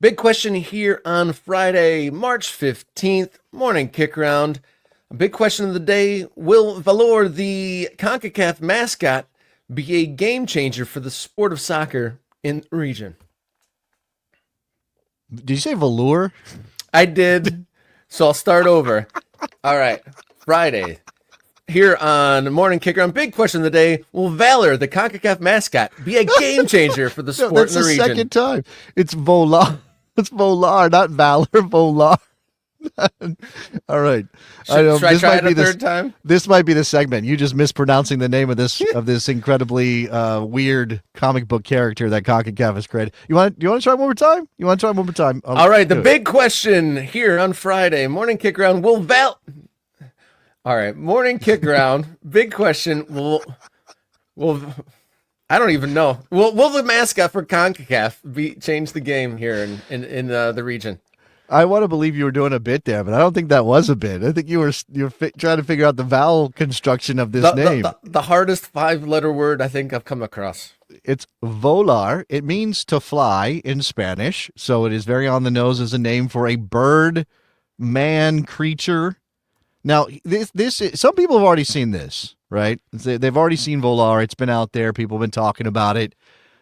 Big question here on Friday, March 15th, morning kick round. A big question of the day, will Volar, the CONCACAF mascot, be a game changer for the sport of soccer in the region? Did you say velour? I did, so I'll start over. All right, Friday. Here on Morning Kicker, on big question of the day, will Valor, the CONCACAF mascot, be a game changer for the sport in the region? That's the second time. It's Volar. It's Volar, not Valor. Volar. All right. Should I try it a third time? This might be the segment. You just mispronouncing the name of this incredibly weird comic book character that CONCACAF has created. You want to try one more time? You want to try one more time? All right. The big question here on Friday, Morning Kick Round, will All right, morning kick round. Big question. Will I don't even know. Will the mascot for CONCACAF change the game here in the region? I want to believe you were doing a bit there, but I don't think that was a bit. I think you're trying to figure out the vowel construction of this name. The hardest 5-letter word I think I've come across. It's volar. It means to fly in Spanish, so it is very on the nose as a name for a bird, man, creature. Now, some people have already seen this, right? They've already seen Volar. It's been out there. People have been talking about it.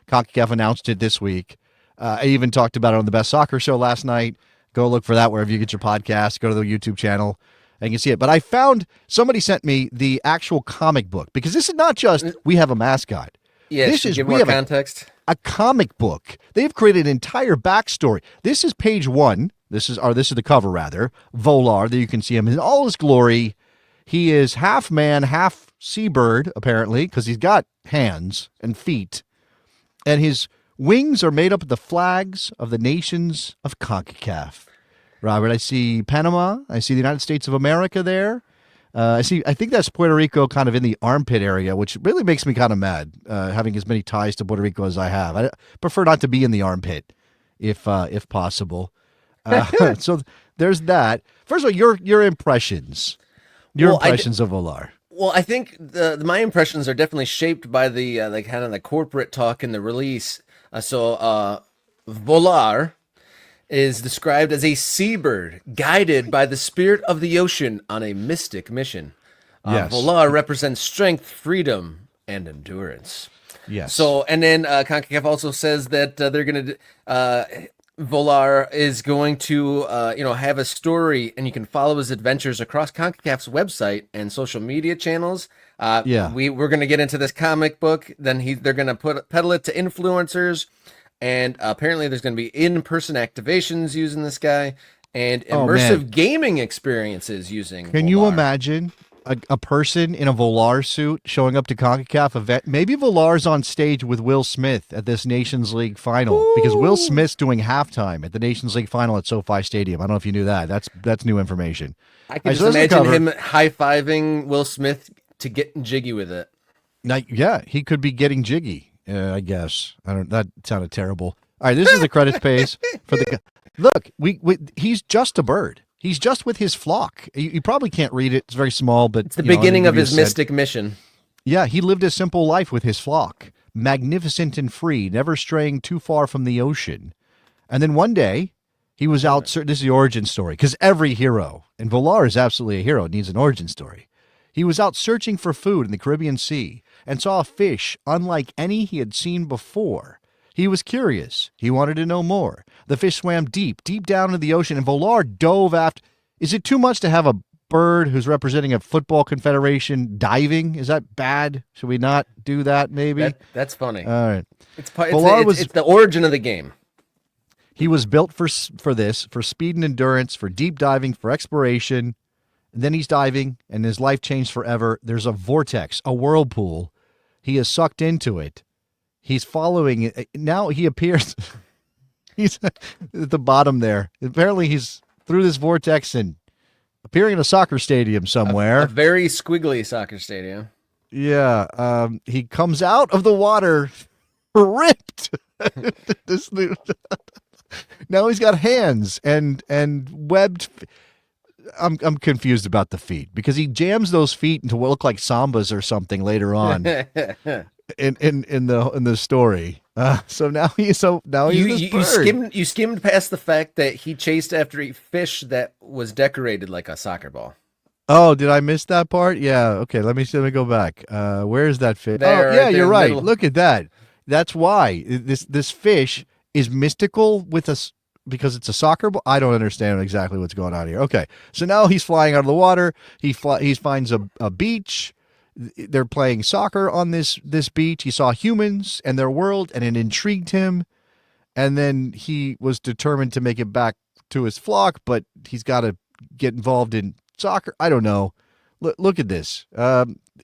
CONCACAF announced it this week. I even talked about it on the Best Soccer Show last night. Go look for that wherever you get your podcast. Go to the YouTube channel and you can see it. But I found somebody sent me the actual comic book, because this is not just we have a mascot. Yeah, this is give more context. A comic book. They've created an entire backstory. This is page 1. This is the cover, rather. Volar, there you can see him in all his glory. He is half man, half seabird, apparently, because he's got hands and feet. And his wings are made up of the flags of the nations of CONCACAF. Robert, I see Panama. I see the United States of America there. I think that's Puerto Rico kind of in the armpit area, which really makes me kind of mad, having as many ties to Puerto Rico as I have. I prefer not to be in the armpit if possible. So there's that. First of all, your impressions. Impressions of Volar. Well, I think my impressions are definitely shaped by the kind of the corporate talk in the release. Volar is described as a seabird guided by the spirit of the ocean on a mystic mission. Yes. Volar represents strength, freedom, and endurance. Yes. So, and then CONCACAF also says that they're going to Volar is going to have a story, and you can follow his adventures across CONCACAF's website and social media channels. We're going to get into this comic book. Then they're going to peddle it to influencers, and apparently there's going to be in-person activations using this guy and immersive gaming experiences using. Can Volar. you imagine a person in a Volar suit showing up to CONCACAF event? Maybe Volar's on stage with Will Smith at this Nations League final, because Will Smith's doing halftime at the Nations League final at SoFi Stadium. I don't know if you knew that. That's new information. I can just imagine him high-fiving Will Smith to get jiggy with it. Now, yeah, he could be getting jiggy, I guess. That sounded terrible. All right, this is the credits page for the. Look, he's just a bird. He's just with his flock. You probably can't read it. It's very small, but it's the beginning of his mystic mission. Yeah, he lived a simple life with his flock, magnificent and free, never straying too far from the ocean. And then one day, he was out. This is the origin story, because every hero, and Volar is absolutely a hero, needs an origin story. He was out searching for food in the Caribbean Sea and saw a fish unlike any he had seen before. He was curious. He wanted to know more. The fish swam deep down into the ocean, and Volar dove after. Is it too much to have a bird who's representing a football confederation diving? Is that bad? Should we not do that, maybe? That's funny. All right. It's the origin of the game. He was built for speed and endurance, for deep diving, for exploration. And then he's diving, and his life changed forever. There's a vortex, a whirlpool. He is sucked into it. He's following it. Now he appears. He's at the bottom there. Apparently he's through this vortex and appearing in a soccer stadium somewhere. A very squiggly soccer stadium. Yeah. He comes out of the water ripped. Now he's got hands and webbed. I'm confused about the feet, because he jams those feet into what look like sambas or something later on in the story. So now he's this You bird. skimmed past the fact that he chased after a fish that was decorated like a soccer ball. Oh, did I miss that part? Yeah. Okay. Let me see. Let me go back. Where is that fish? Oh, There, yeah. right there You're in the right. middle. Look at that. That's why this fish is mystical with us because it's a soccer ball. I don't understand exactly what's going on here. Okay. So now he's flying out of the water. He finds a beach. They're playing soccer on this beach. He saw humans and their world, and it intrigued him. And then he was determined to make it back to his flock, but he's got to get involved in soccer. I don't know. Look at this.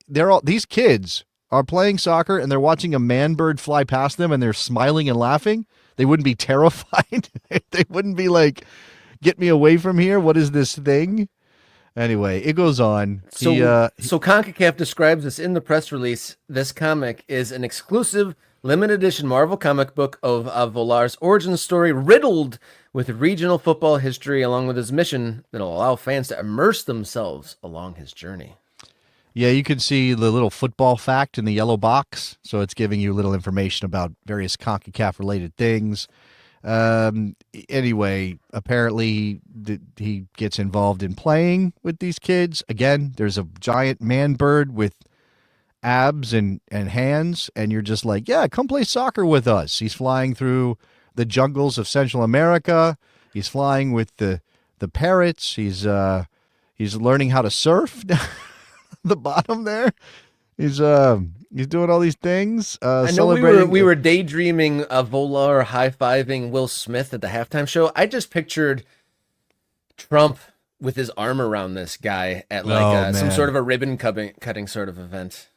These kids are playing soccer and they're watching a man bird fly past them and they're smiling and laughing. They wouldn't be terrified. They wouldn't be like, "Get me away from here. What is this thing?" Anyway, it goes on. So CONCACAF describes this in the press release. This comic is an exclusive limited edition Marvel comic book of Volar's origin story, riddled with regional football history, along with his mission that'll allow fans to immerse themselves along his journey. Yeah, you can see the little football fact in the yellow box. So it's giving you little information about various CONCACAF related things. Anyway, apparently he gets involved in playing with these kids. Again, there's a giant man bird with abs and hands, and you're just like, yeah, come play soccer with us. He's flying through the jungles of Central America. He's flying with the parrots. He's learning how to surf. The bottom there. He's doing all these things. I know Celebrating. we were daydreaming of Volar high-fiving Will Smith at the halftime show. I just pictured Trump with his arm around this guy at like Oh some sort man. of a ribbon cutting sort of event.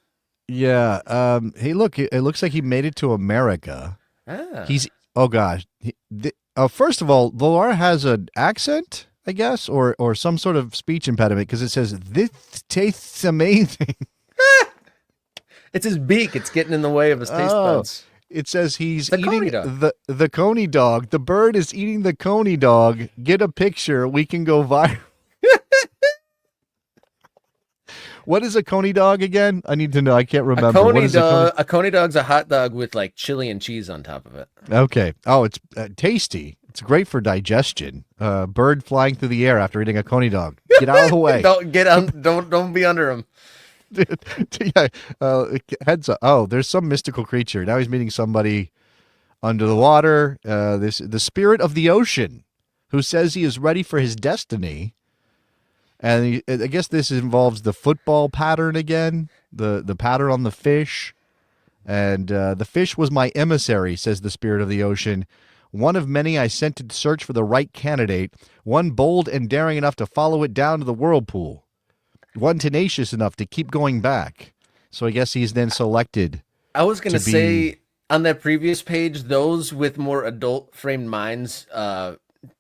Yeah. Hey, look. It looks like he made it to America. Ah, He's. Oh gosh. First of all, Volar has an accent, I guess, or some sort of speech impediment because it says this tastes amazing. it's his beak. It's getting in the way of his taste Oh. buds. It says he's The eating coney dog. the coney dog. The bird is eating the coney dog. Get a picture. We can go viral. What is a coney dog again? I need to know. I can't remember. What is a coney? A coney dog's a hot dog with like chili and cheese on top of it. Okay. Oh, it's tasty. It's great for digestion. Bird flying through the air after eating a coney dog. Get out of the way. Don't get on. Don't be under him. Yeah, heads up. Oh, there's some mystical creature. Now he's meeting somebody under the water. The spirit of the ocean, who says he is ready for his destiny. And I guess this involves the football pattern again, the pattern on the fish. And the fish was my emissary, says the spirit of the ocean. One of many I sent to search for the right candidate, one bold and daring enough to follow it down to the whirlpool, one tenacious enough to keep going back. So I guess he's then selected I was gonna to be. say on that previous page, those with more adult framed minds,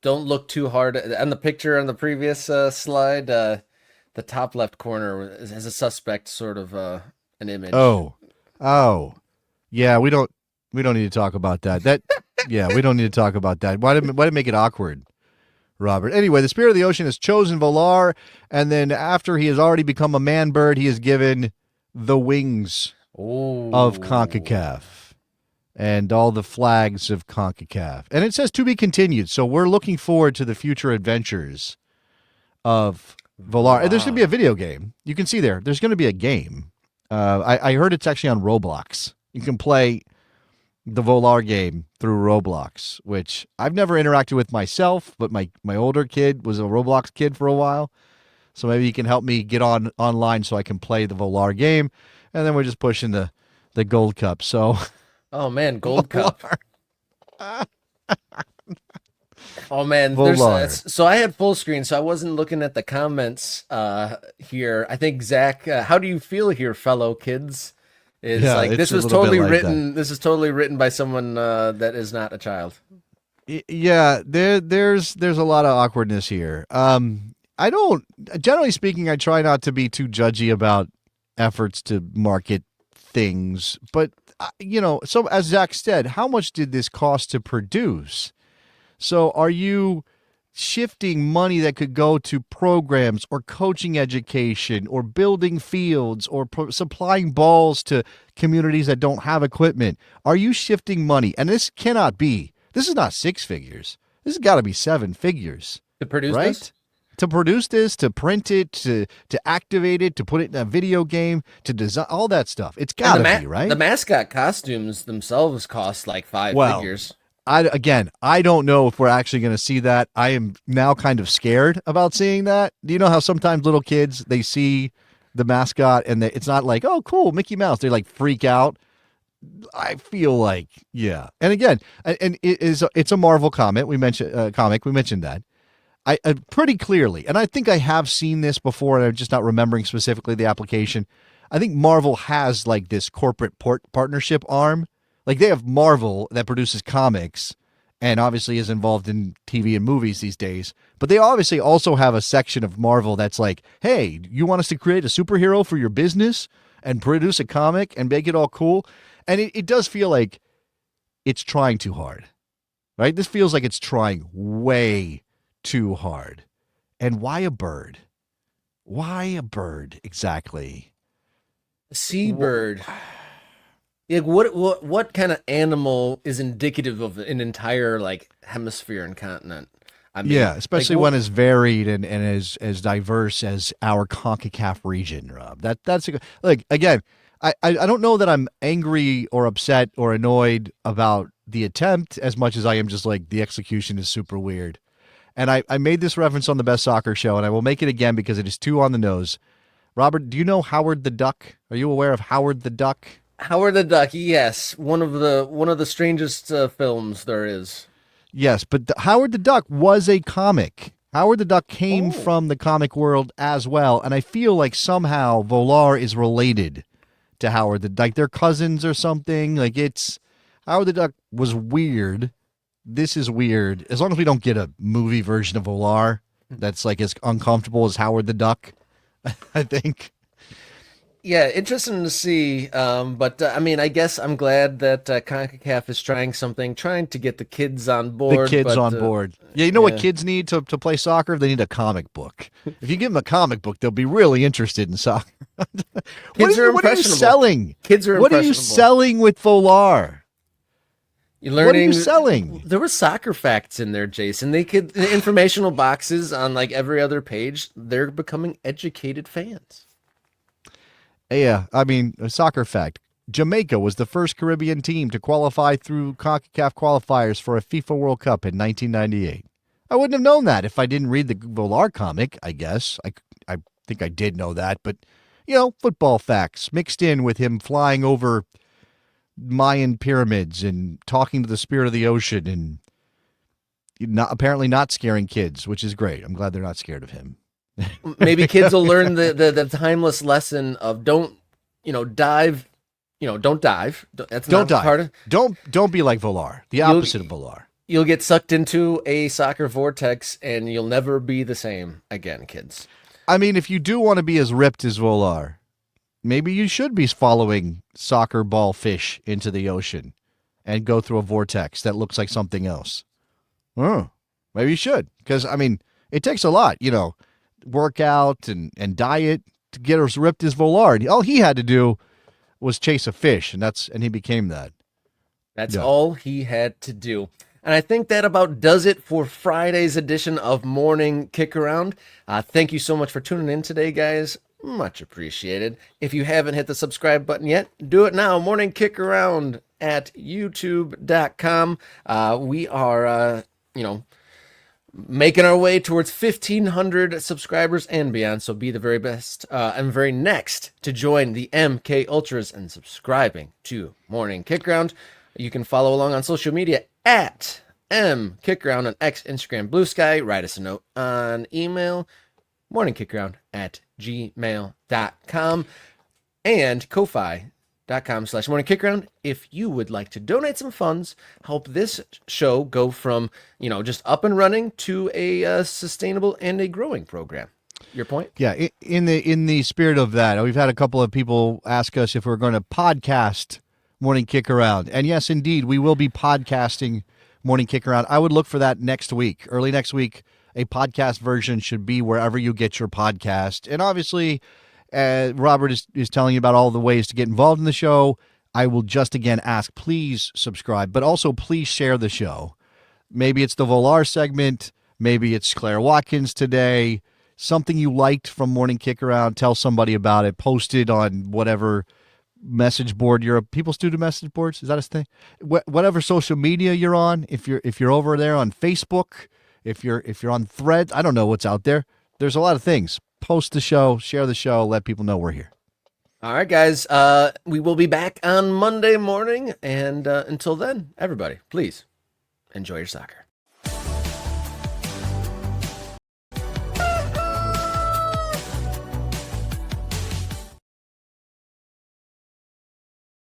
don't look too hard. On the picture on the previous slide, the top left corner has a suspect sort of an image. Oh, oh, yeah. We don't need to talk about that. Yeah, we don't need to talk about that. Why did it make it awkward, Robert? Anyway, the spirit of the ocean has chosen Volar, and then after he has already become a man bird, he is given the wings of Oh, CONCACAF and all the flags of CONCACAF. And it says to be continued. So we're looking forward to the future adventures of Volar. And there's going to be a wow. video game. You can see there's going to be a game. I heard it's actually on Roblox. You can play the Volar game through Roblox, which I've never interacted with myself, but my older kid was a Roblox kid for a while. So maybe he can help me get online so I can play the Volar game. And then we're just pushing the gold cup. So Oh man, Gold Cup. Volar. Oh man, there's Volar. so I had full screen, so I wasn't looking at the comments here. I think Zach, how do you feel here, fellow kids? Is Yeah, like it's this a was little bit totally like that. written. This is totally written by someone that is not a child. Yeah, there's a lot of awkwardness here. I don't generally speaking, I try not to be too judgy about efforts to market things, but so as Zach said, how much did this cost to produce? So are you shifting money that could go to programs or coaching education or building fields or supplying balls to communities that don't have equipment? Are you shifting money? And this cannot be. This is not six figures. This has got to be seven figures. To produce right? this? To produce this, to print it, to activate it, to put it in a video game, to design all that stuff. It's got to be, right? The mascot costumes themselves cost like five figures. I don't know if we're actually going to see that. I am now kind of scared about seeing that. Do you know how sometimes little kids, they see the mascot and it's not like, oh, cool, Mickey Mouse. They like freak out. I feel like, yeah. And again, and it's a Marvel comic. We mentioned that. I pretty clearly, and I think I have seen this before, and I'm just not remembering specifically the application. I think Marvel has like this corporate partnership arm. Like they have Marvel that produces comics and obviously is involved in TV and movies these days. But they obviously also have a section of Marvel that's like, hey, you want us to create a superhero for your business and produce a comic and make it all cool? And it does feel like it's trying too hard, right? This feels like it's trying way too hard. And why a bird? Why a bird exactly? A seabird. Like what kind of animal is indicative of an entire like hemisphere and continent? I mean, yeah, especially when it's varied and as diverse as our CONCACAF region, Rob. That's like again, I don't know that I'm angry or upset or annoyed about the attempt as much as I am just like the execution is super weird. And I made this reference on the Best Soccer Show, and I will make it again because it is too on the nose. Robert, do you know Howard the Duck? Are you aware of Howard the Duck? Howard the Duck, yes, one of the strangest films there is. Yes, but Howard the Duck was a comic. Howard the Duck came from the comic world as well, and I feel like somehow Volar is related to Howard the Duck. Like they're cousins or something. Like it's Howard the Duck was weird. This is weird. As long as we don't get a movie version of Volar that's like as uncomfortable as Howard the Duck, I think. Yeah, interesting to see. But I mean, I guess I'm glad that CONCACAF is trying to get the kids on board. The kids on board. Yeah, you know what kids need to play soccer? They need a comic book. If you give them a comic book, they'll be really interested in soccer. What are you selling? Kids are What are you selling with Volar? What are you selling? There were soccer facts in there, Jason. The informational boxes on like every other page. They're becoming educated fans. Yeah, I mean, a soccer fact. Jamaica was the first Caribbean team to qualify through CONCACAF qualifiers for a FIFA World Cup in 1998. I wouldn't have known that if I didn't read the Volar comic, I guess. I think I did know that, but, you know, football facts mixed in with him flying over Mayan pyramids and talking to the spirit of the ocean and apparently not scaring kids, which is great. I'm glad they're not scared of him. Maybe kids will learn the timeless lesson of don't dive. Don't dive. That's don't not dive. part of. Don't be like Volar. The opposite of Volar. You'll get sucked into a soccer vortex and you'll never be the same again, kids. I mean, if you do want to be as ripped as Volar, maybe you should be following soccer ball fish into the ocean and go through a vortex that looks like something else. Oh, maybe you should, because I mean, it takes a lot, workout and diet to get as ripped as Volar. All he had to do was chase a fish, and he became that. That's all he had to do. And I think that about does it for Friday's edition of Morning Kick Around. Thank you so much for tuning in today, guys. Much appreciated. If you haven't hit the subscribe button yet, do it now. Morning Kick Around at youtube.com. We are, making our way towards 1,500 subscribers and beyond. So be the very best and very next to join the MK Ultras and subscribing to Morning Kick Around. You can follow along on social media at MKickAround on X, Instagram, Blue Sky. Write us a note on email, morningkickaround@gmail.com, and ko-fi.com/morningkickaround if you would like to donate some funds, help this show go from, just up and running to a sustainable and a growing program. Your point? Yeah, in the spirit of that, we've had a couple of people ask us if we're going to podcast Morning Kick Around. And yes, indeed, we will be podcasting Morning Kick Around. I would look for that next week, early next week. a podcast version should be wherever you get your podcast. And obviously, Robert is telling you about all the ways to get involved in the show. I will just again ask, please subscribe, but also please share the show. Maybe it's the Volar segment. Maybe it's Claire Watkins today. Something you liked from Morning Kick Around. Tell somebody about it. Post it on whatever message board you're. People still do message boards. Is that a thing? Whatever social media you're on. If you're over there on Facebook, if you're on Threads, I don't know what's out there. There's a lot of things. Post the show, share the show, let people know we're here. All right, guys. We will be back on Monday morning, and until then, everybody, please enjoy your soccer.